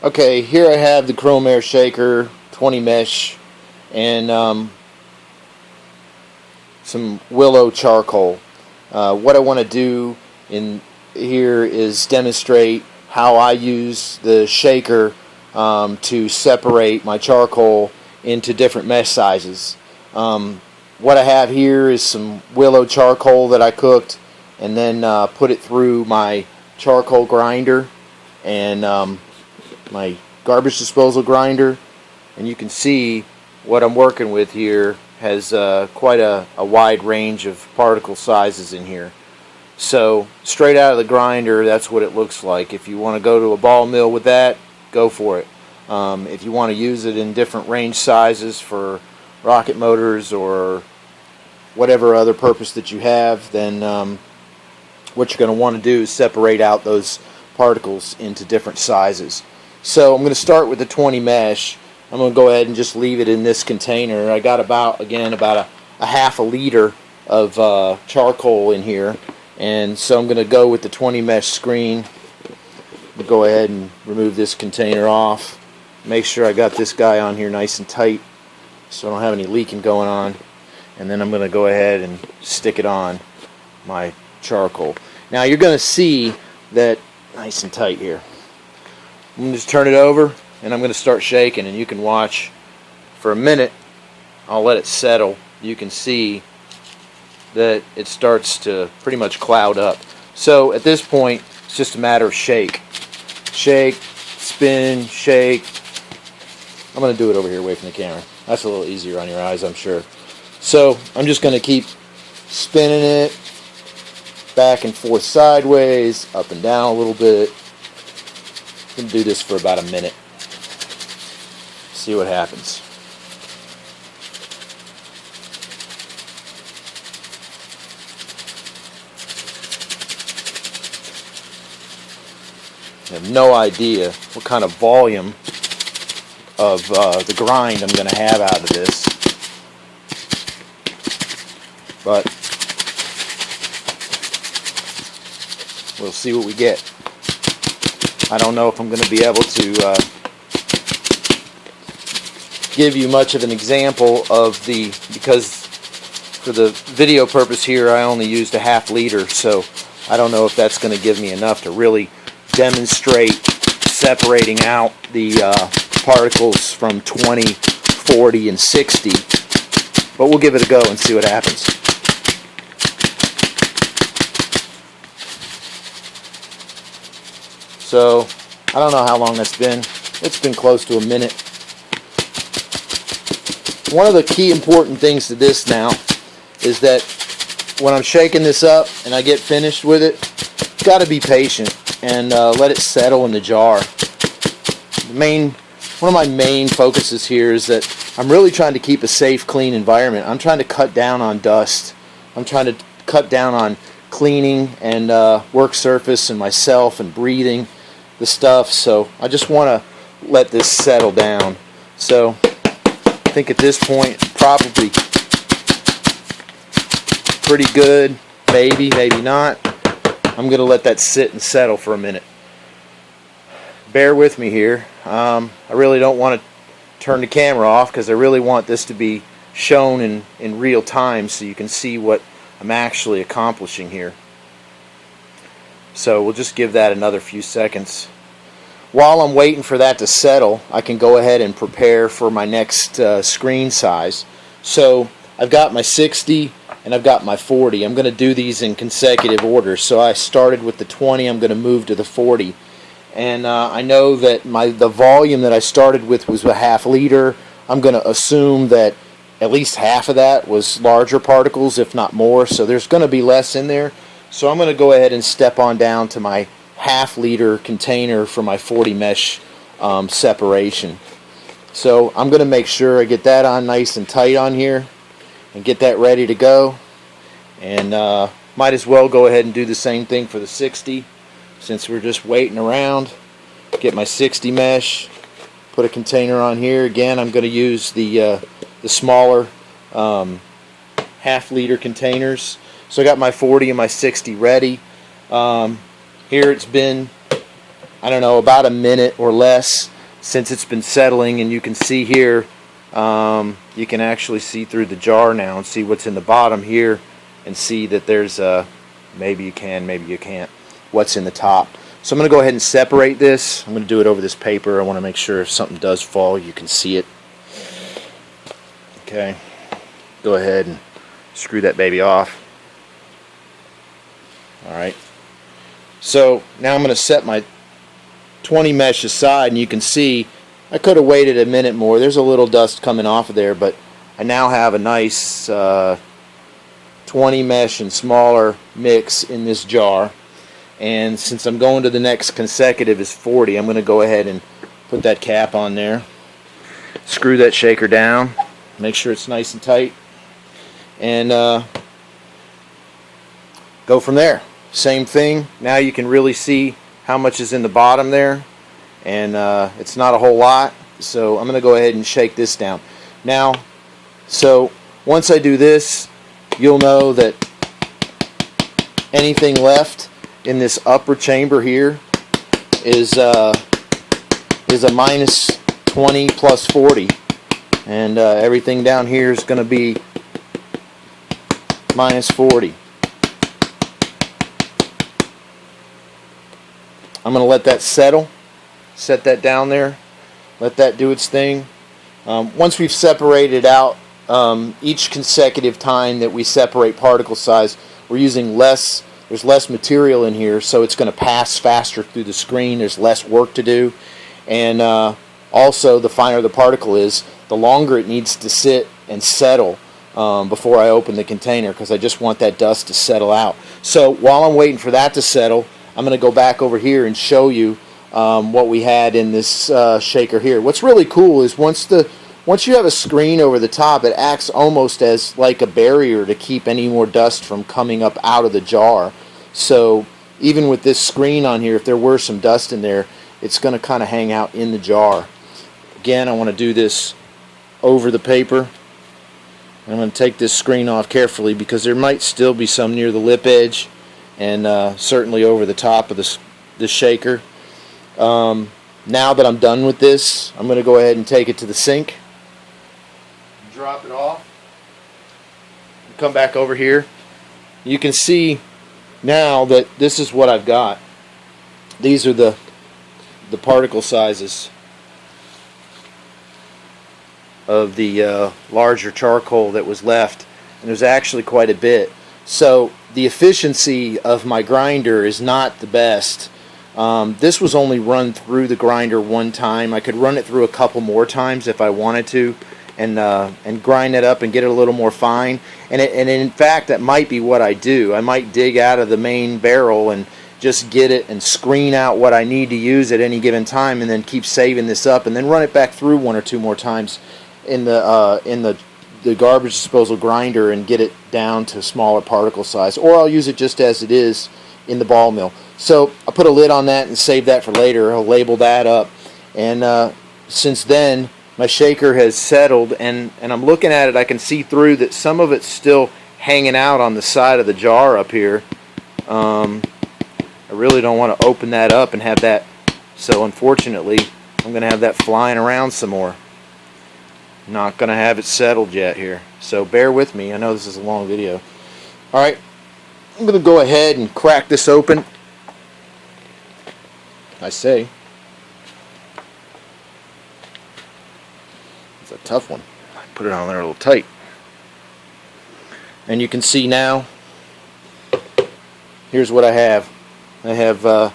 Okay, here I have the Krom-Air Shaker 20 mesh and some willow charcoal. What I want to do in here is demonstrate how I use the shaker to separate my charcoal into different mesh sizes. What I have here is some willow charcoal that I cooked and then put it through my charcoal grinder and my garbage disposal grinder, and you can see what I'm working with here has quite a wide range of particle sizes in here. So straight out of the grinder, that's what it looks like. If you want to go to a ball mill with that, go for it. If you want to use it in different range sizes for rocket motors or whatever other purpose that you have, then what you're going to want to do is separate out those particles into different sizes. So I'm going to start with the 20 mesh. I'm going to go ahead and just leave it in this container. I got about a half a liter of charcoal in here, and so I'm going to go with the 20 mesh screen. Go ahead and remove this container off. Make sure I got this guy on here nice and tight so I don't have any leaking going on. And then I'm going to go ahead and stick it on my charcoal. Now you're going to see that nice and tight here. I'm going to just turn it over and I'm going to start shaking, and you can watch for a minute. I'll let it settle. You can see that it starts to pretty much cloud up. So at this point it's just a matter of shake, spin, shake. I'm going to do it over here away from the camera. That's a little easier on your eyes, I'm sure. So I'm just going to keep spinning it back and forth sideways, up and down a little bit. I'm going to do this for about a minute. See what happens. I have no idea what kind of volume of the grind I'm going to have out of this, but we'll see what we get. I don't know if I'm going to be able to give you much of an example of because for the video purpose here I only used a half liter, so I don't know if that's going to give me enough to really demonstrate separating out the particles from 20, 40, and 60, but we'll give it a go and see what happens. So I don't know how long that's been. It's been close to a minute. One of the key important things to this now is that when I'm shaking this up and I get finished with it, got to be patient and let it settle in the jar. One of my main focuses here is that I'm really trying to keep a safe, clean environment. I'm trying to cut down on dust. I'm trying to cut down on cleaning and work surface and myself and breathing the stuff. So I just want to let this settle down. So I think at this point probably pretty good. Maybe not. I'm going to let that sit and settle for a minute. Bear with me here. I really don't want to turn the camera off because I really want this to be shown in real time so you can see what I'm actually accomplishing here. So we'll just give that another few seconds. While I'm waiting for that to settle, I can go ahead and prepare for my next screen size. So I've got my 60 and I've got my 40. I'm going to do these in consecutive order. So I started with the 20, I'm going to move to the 40. And I know that the volume that I started with was a half liter. I'm going to assume that at least half of that was larger particles, if not more. So there's going to be less in there. So I'm going to go ahead and step on down to my half liter container for my 40 mesh separation. So I'm going to make sure I get that on nice and tight on here and get that ready to go. And might as well go ahead and do the same thing for the 60 since we're just waiting around. Get my 60 mesh, put a container on here. Again, I'm going to use the smaller half liter containers. So I got my 40 and my 60 ready. Here it's been, I don't know, about a minute or less. since it's been settling, and you can see here, you can actually see through the jar now and see what's in the bottom here, and see that there's maybe you can, maybe you can't, what's in the top. So I'm going to go ahead and separate this. I'm going to do it over this paper. I want to make sure if something does fall, you can see it. Okay, go ahead and screw that baby off. Alright, so now I'm going to set my 20 mesh aside, and you can see I could have waited a minute more. There's a little dust coming off of there, but I now have a nice 20 mesh and smaller mix in this jar. And since I'm going to the next consecutive is 40, I'm going to go ahead and put that cap on there. Screw that shaker down. Make sure it's nice and tight. And go from there. Same thing. Now you can really see how much is in the bottom there. And it's not a whole lot. So I'm going to go ahead and shake this down. Now, so once I do this, you'll know that anything left in this upper chamber here is a minus 20 plus 40, and everything down here is going to be minus 40. I'm going to let that settle, set that down there, let that do its thing. Once we've separated out each consecutive time that we separate particle size, we're using less. There's less material in here, so it's going to pass faster through the screen. There's less work to do, and also the finer the particle is, the longer it needs to sit and settle before I open the container, because I just want that dust to settle out. So while I'm waiting for that to settle, I'm going to go back over here and show you what we had in this shaker here. What's really cool is once you have a screen over the top, it acts almost as like a barrier to keep any more dust from coming up out of the jar. So even with this screen on here, if there were some dust in there, it's going to kind of hang out in the jar. Again, I want to do this over the paper. I'm going to take this screen off carefully because there might still be some near the lip edge, and certainly over the top of this shaker. Now that I'm done with this, I'm going to go ahead and take it to the sink. Drop it off. Come back over here. You can see now that this is what I've got. These are the particle sizes of the larger charcoal that was left, and there's actually quite a bit. So the efficiency of my grinder is not the best. This was only run through the grinder one time. I could run it through a couple more times if I wanted to, and grind it up and get it a little more fine. And in fact, that might be what I do. I might dig out of the main barrel and just get it and screen out what I need to use at any given time, and then keep saving this up, and then run it back through one or two more times in the garbage disposal grinder and get it down to smaller particle size. Or I'll use it just as it is in the ball mill. So I'll put a lid on that and save that for later. I'll label that up. And since then, my shaker has settled, and I'm looking at it. I can see through that some of it's still hanging out on the side of the jar up here. I really don't want to open that up and have that, so unfortunately I'm going to have that flying around some more. Not going to have it settled yet here, so bear with me. I know this is a long video. Alright, I'm going to go ahead and crack this open. I say. It's a tough one. I put it on there a little tight. And you can see now, here's what I have. I have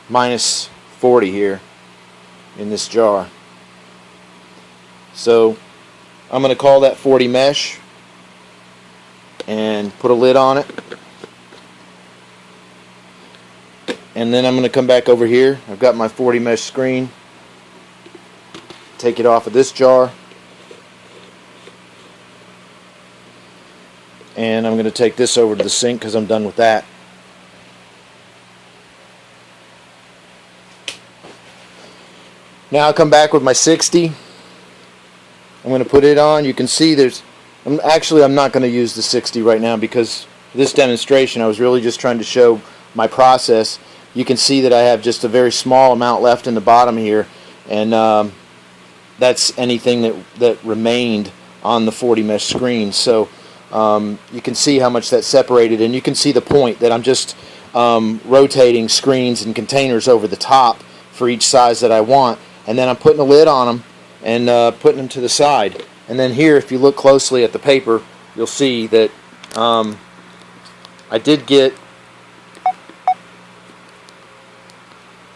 minus 40 here in this jar. So I'm going to call that 40 mesh and put a lid on it. And then I'm going to come back over here. I've got my 40 mesh screen. Take it off of this jar. And I'm going to take this over to the sink because I'm done with that. Now I'll come back with my 60. I'm going to put it on. You can see I'm not going to use the 60 right now because for this demonstration I was really just trying to show my process. You can see that I have just a very small amount left in the bottom here. and that's anything that remained on the 40 mesh screen. So you can see how much that separated, and you can see the point that I'm just rotating screens and containers over the top for each size that I want, and then I'm putting a lid on them and putting them to the side. And then here, if you look closely at the paper, you'll see that I did get